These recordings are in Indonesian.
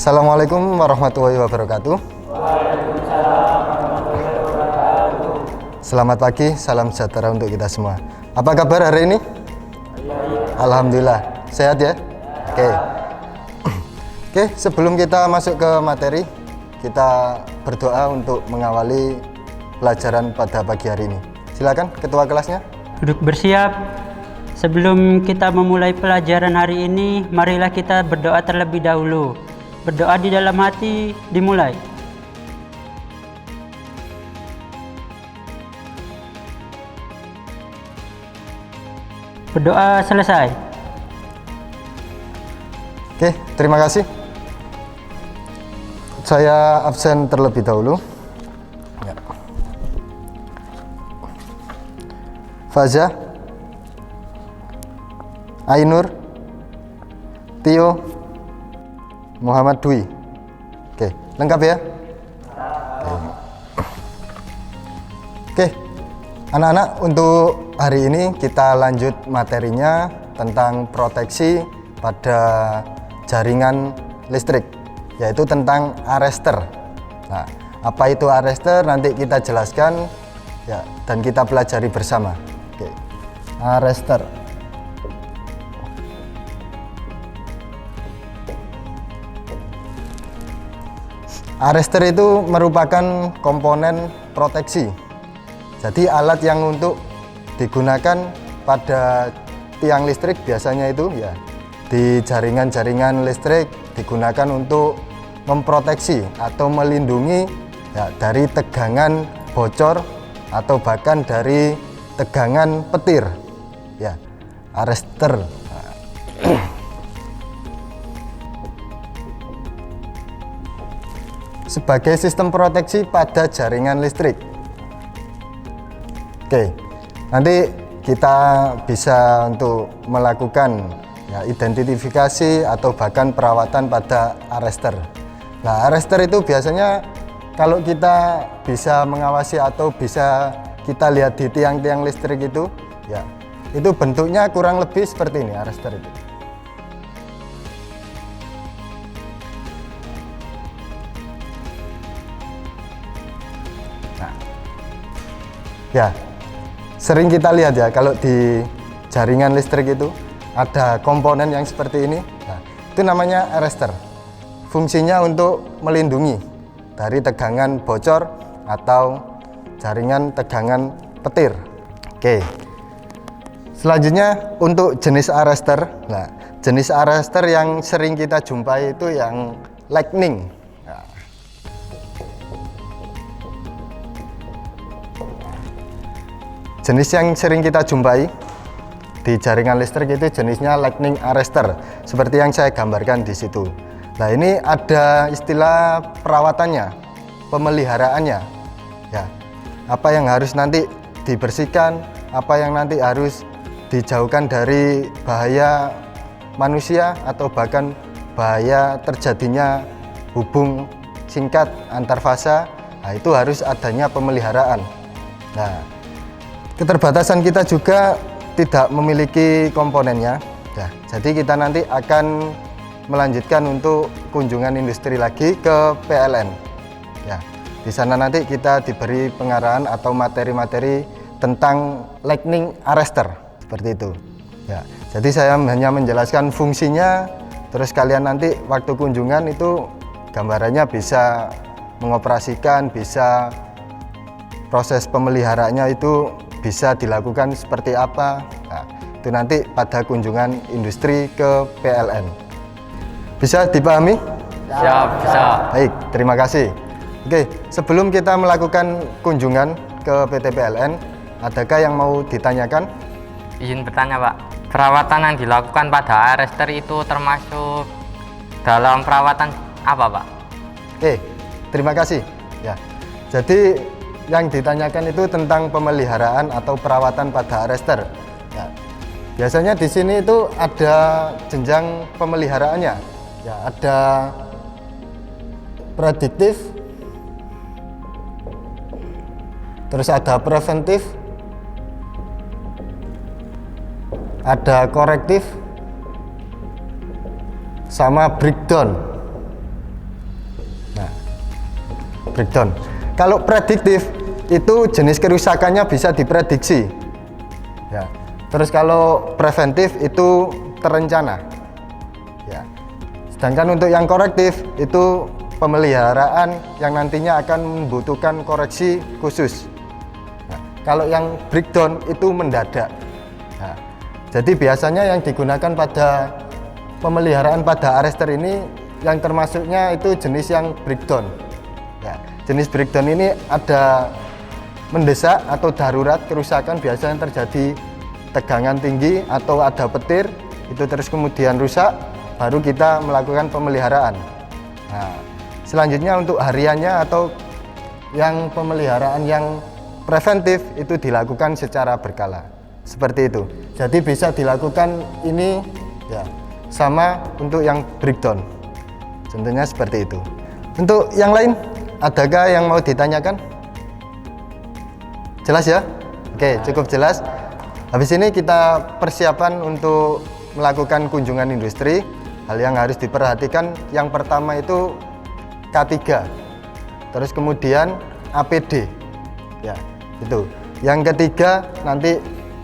Assalamualaikum warahmatullahi wabarakatuh. Selamat pagi, salam sejahtera untuk kita semua. Apa kabar hari ini? Alhamdulillah, sehat ya? Oke, sebelum kita masuk ke materi, kita berdoa untuk mengawali pelajaran pada pagi hari ini. Silakan ketua kelasnya. Duduk bersiap. Sebelum kita memulai pelajaran hari ini, marilah kita berdoa terlebih dahulu. Berdoa di dalam hati dimulai. Berdoa selesai. Oke, terima kasih. Saya absen terlebih dahulu. Ya. Faza, Ainur, Tio, Muhammad Dwi. Oke, lengkap ya? Oke, anak-anak, untuk hari ini kita lanjut materinya tentang proteksi pada jaringan listrik, yaitu tentang arrestor. Nah, apa itu arrestor nanti kita jelaskan ya, dan kita pelajari bersama. Oke, arrestor. Arrestor itu merupakan komponen proteksi. Jadi alat yang untuk digunakan pada tiang listrik biasanya itu ya di jaringan-jaringan listrik digunakan untuk memproteksi atau melindungi ya, dari tegangan bocor atau bahkan dari tegangan petir. Ya, arrestor. Sebagai sistem proteksi pada jaringan listrik. Oke, nanti kita bisa untuk melakukan ya, identifikasi atau bahkan perawatan pada arrestor. Nah, arrestor itu biasanya kalau kita bisa mengawasi atau bisa kita lihat di tiang-tiang listrik itu, ya, itu bentuknya kurang lebih seperti ini arrestor itu. Ya, sering kita lihat ya kalau di jaringan listrik itu ada komponen yang seperti ini. Nah, itu namanya arrestor. Fungsinya untuk melindungi dari tegangan bocor atau jaringan tegangan petir. Oke. Selanjutnya untuk jenis arrestor. Nah, jenis arrestor yang sering kita jumpai itu yang lightning. Jenis yang sering kita jumpai di jaringan listrik itu jenisnya lightning arrestor, seperti yang saya gambarkan di situ. Nah, ini ada istilah perawatannya, pemeliharaannya. Ya, apa yang harus nanti dibersihkan, apa yang nanti harus dijauhkan dari bahaya manusia atau bahkan bahaya terjadinya hubung singkat antar fasa. Nah, itu harus adanya pemeliharaan. Nah, keterbatasan kita juga tidak memiliki komponennya. Ya, jadi kita nanti akan melanjutkan untuk kunjungan industri lagi ke PLN. Ya, di sana nanti kita diberi pengarahan atau materi-materi tentang lightning arrestor seperti itu. Ya, jadi saya hanya menjelaskan fungsinya, terus kalian nanti waktu kunjungan itu gambarannya bisa mengoperasikan, bisa proses pemeliharaannya itu bisa dilakukan seperti apa. Nah, itu nanti pada kunjungan industri ke PLN. Bisa dipahami? Siap, bisa. Baik, terima kasih. Oke, sebelum kita melakukan kunjungan ke PT PLN, adakah yang mau ditanyakan? Izin bertanya, Pak. Perawatan yang dilakukan pada arrestor itu termasuk dalam perawatan apa, Pak? Oke, terima kasih. Ya, jadi yang ditanyakan itu tentang pemeliharaan atau perawatan pada arrestor. Ya, biasanya di sini itu ada jenjang pemeliharaannya. Ya, ada prediktif, terus ada preventif, ada korektif, sama breakdown. breakdown. Kalau prediktif itu jenis kerusakannya bisa diprediksi. Ya. Terus kalau preventif itu terencana. Ya. Sedangkan untuk yang korektif itu pemeliharaan yang nantinya akan membutuhkan koreksi khusus. Nah, kalau yang breakdown itu mendadak. Nah, jadi biasanya yang digunakan pada pemeliharaan pada arrester ini yang termasuknya itu jenis yang breakdown. Ya, jenis breakdown ini ada mendesak atau darurat kerusakan biasa yang terjadi tegangan tinggi atau ada petir itu terus kemudian rusak, baru kita melakukan pemeliharaan. Nah, selanjutnya untuk hariannya atau yang pemeliharaan yang preventif itu dilakukan secara berkala seperti itu. Jadi bisa dilakukan ini ya sama untuk yang breakdown, contohnya seperti itu. Untuk yang lain adakah yang mau ditanyakan? Jelas ya? Oke, cukup jelas. Habis ini kita persiapan untuk melakukan kunjungan industri. Hal yang harus diperhatikan yang pertama itu K3, terus kemudian APD, ya itu. Yang ketiga nanti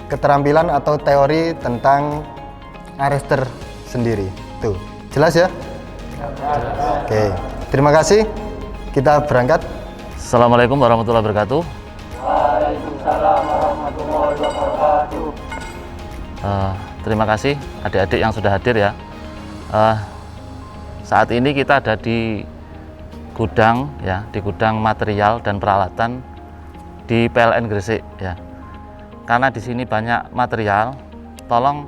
keterampilan atau teori tentang arrester sendiri. Tuh, jelas ya? Oke, terima kasih. Kita berangkat. Assalamualaikum warahmatullahi wabarakatuh. Waalaikumsalam warahmatullahi wabarakatuh. Terima kasih adik-adik yang sudah hadir ya. Saat ini kita ada di gudang ya, di gudang material dan peralatan di PLN Gresik ya. Karena di sini banyak material, tolong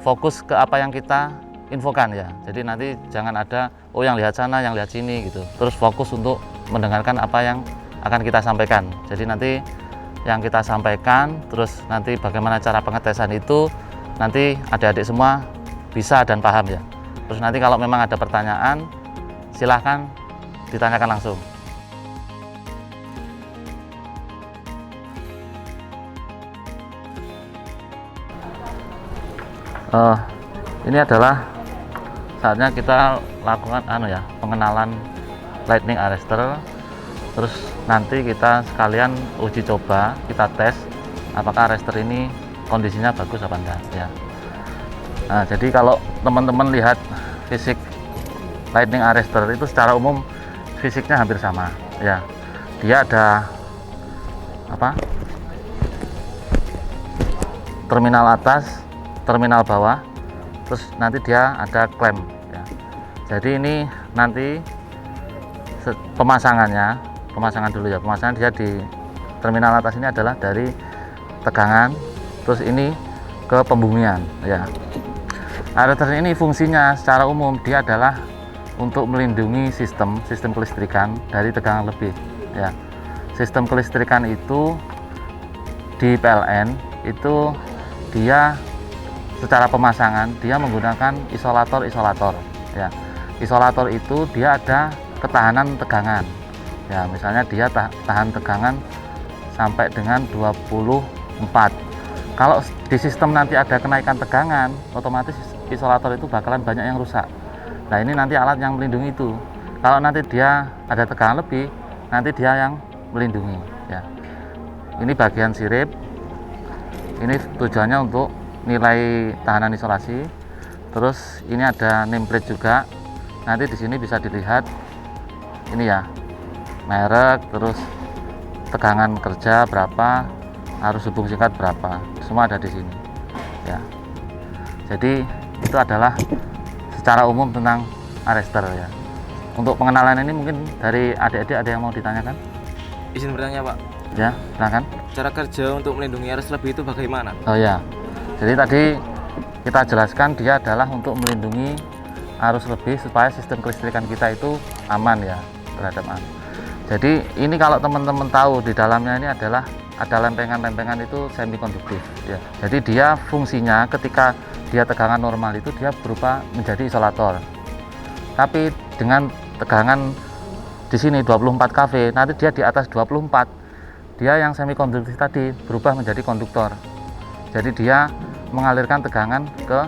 fokus ke apa yang kita infokan ya. Jadi nanti jangan ada yang lihat sana, yang lihat sini gitu. Terus fokus untuk mendengarkan apa yang akan kita sampaikan. Jadi nanti yang kita sampaikan, terus nanti bagaimana cara pengetesan itu nanti adik-adik semua bisa dan paham ya. Terus nanti kalau memang ada pertanyaan, silahkan ditanyakan langsung. Ini adalah saatnya kita lakukan pengenalan lightning arrester. Terus nanti kita sekalian uji coba, kita tes apakah arrester ini kondisinya bagus apa enggak ya. Nah, jadi kalau teman-teman lihat fisik lightning arrester itu secara umum fisiknya hampir sama ya. Dia ada terminal atas, terminal bawah, terus nanti dia ada klem ya. Jadi ini nanti pemasangan dulu ya. Pemasangan dia di terminal atas ini adalah dari tegangan, terus ini ke pembumian ya. Arrester ini fungsinya secara umum dia adalah untuk melindungi sistem kelistrikan dari tegangan lebih ya. Sistem kelistrikan itu di PLN itu dia secara pemasangan dia menggunakan isolator ya. Isolator itu dia ada ketahanan tegangan ya, misalnya dia tahan tegangan sampai dengan 24. Kalau di sistem nanti ada kenaikan tegangan, otomatis isolator itu bakalan banyak yang rusak. Nah, ini nanti alat yang melindungi itu. Kalau nanti dia ada tegangan lebih, nanti dia yang melindungi ya. Ini bagian sirip. Ini tujuannya untuk nilai tahanan isolasi. Terus ini ada nameplate juga. Nanti di sini bisa dilihat ini ya, merek, terus tegangan kerja berapa, arus hubung singkat berapa, semua ada di sini ya. Jadi itu adalah secara umum tentang arrester ya. Untuk pengenalan ini mungkin dari adik-adik ada yang mau ditanyakan? Izin bertanya Pak, Ya, silakan. cara kerja untuk melindungi arrester lebih itu bagaimana? Oh ya, jadi tadi kita jelaskan dia adalah untuk melindungi arus lebih supaya sistem kelistrikan kita itu aman ya, terhadap arus. Jadi ini kalau teman-teman tahu di dalamnya ini adalah ada lempengan-lempengan itu semikonduktif ya. Jadi dia fungsinya ketika dia tegangan normal itu dia berubah menjadi isolator. Tapi dengan tegangan di sini 24 kV, nanti dia di atas 24, dia yang semikonduktif tadi berubah menjadi konduktor. Jadi dia mengalirkan tegangan ke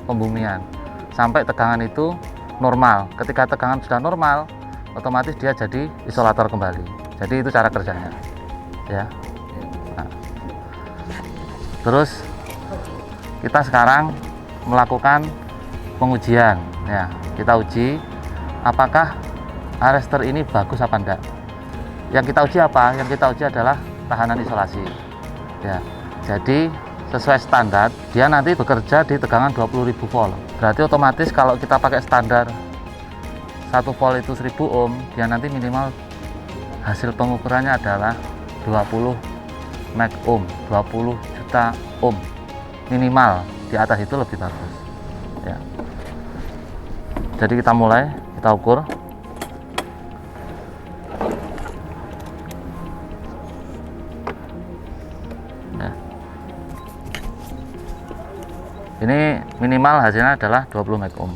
pembumian sampai tegangan itu normal. Ketika tegangan sudah normal, otomatis dia jadi isolator kembali. Jadi itu cara kerjanya, ya. Nah, terus kita sekarang melakukan pengujian, ya. Kita uji apakah arrester ini bagus apa enggak. Yang kita uji apa? Yang kita uji adalah tahanan isolasi, ya. Jadi sesuai standar dia nanti bekerja di tegangan 20.000 volt. Berarti otomatis kalau kita pakai standar 1 volt itu 1000 ohm, dia nanti minimal hasil pengukurannya adalah 20 meg ohm, 20 juta ohm minimal. Di atas itu lebih bagus, ya. Jadi kita mulai, kita ukur. Ya. Ini minimal hasilnya adalah 20 meg ohm.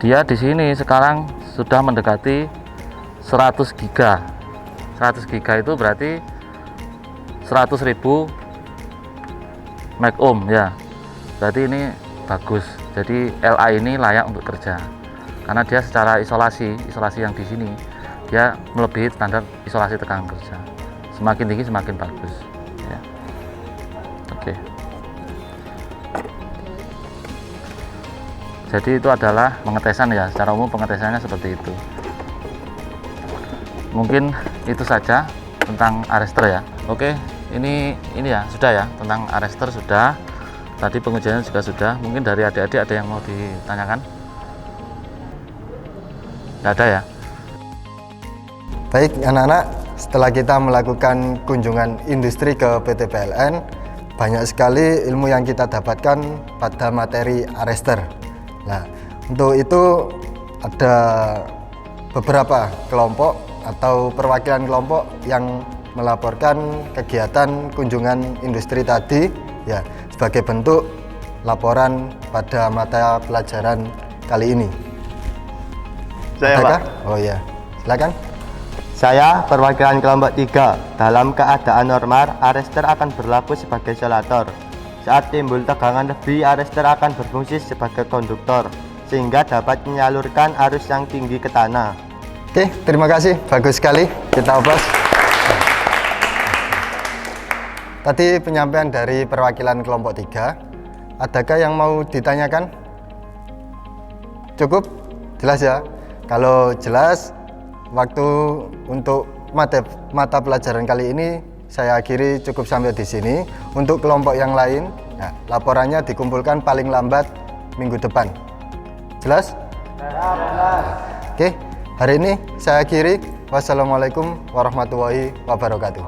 Dia di sini sekarang sudah mendekati 100 giga. 100 giga itu berarti 100.000 meg ohm, ya. Berarti ini bagus. Jadi LA ini layak untuk kerja karena dia secara isolasi yang di sini dia melebihi standar isolasi tegangan kerja. Semakin tinggi semakin bagus, ya. Oke. Jadi itu adalah pengetesan, ya. Secara umum pengetesannya seperti itu. Mungkin itu saja tentang arrester, ya. Oke, ini ya sudah, ya, tentang arrester sudah. Tadi pengujiannya juga sudah. Mungkin dari adik-adik ada yang mau ditanyakan? Nggak ada, ya? Baik anak-anak, setelah kita melakukan kunjungan industri ke PT PLN, banyak sekali ilmu yang kita dapatkan pada materi arrester. Nah, untuk itu ada beberapa kelompok atau perwakilan kelompok yang melaporkan kegiatan kunjungan industri tadi, ya, sebagai bentuk laporan pada mata pelajaran kali ini. Saya, Adakah? Pak. Oh ya, silakan. Saya perwakilan kelompok 3. Dalam keadaan normal, arrester akan berlaku sebagai isolator. Saat timbul tegangan lebih, arrester akan berfungsi sebagai konduktor sehingga dapat menyalurkan arus yang tinggi ke tanah. Oke, terima kasih. Bagus sekali. Kita oplos. Tadi penyampaian dari perwakilan kelompok 3. Adakah yang mau ditanyakan? Cukup? Jelas, ya? Kalau jelas, waktu untuk mata pelajaran kali ini saya akhiri cukup sampai di sini. Untuk kelompok yang lain, nah, laporannya dikumpulkan paling lambat minggu depan. Jelas? Jelas. Oke, hari ini saya akhiri. Wassalamualaikum warahmatullahi wabarakatuh.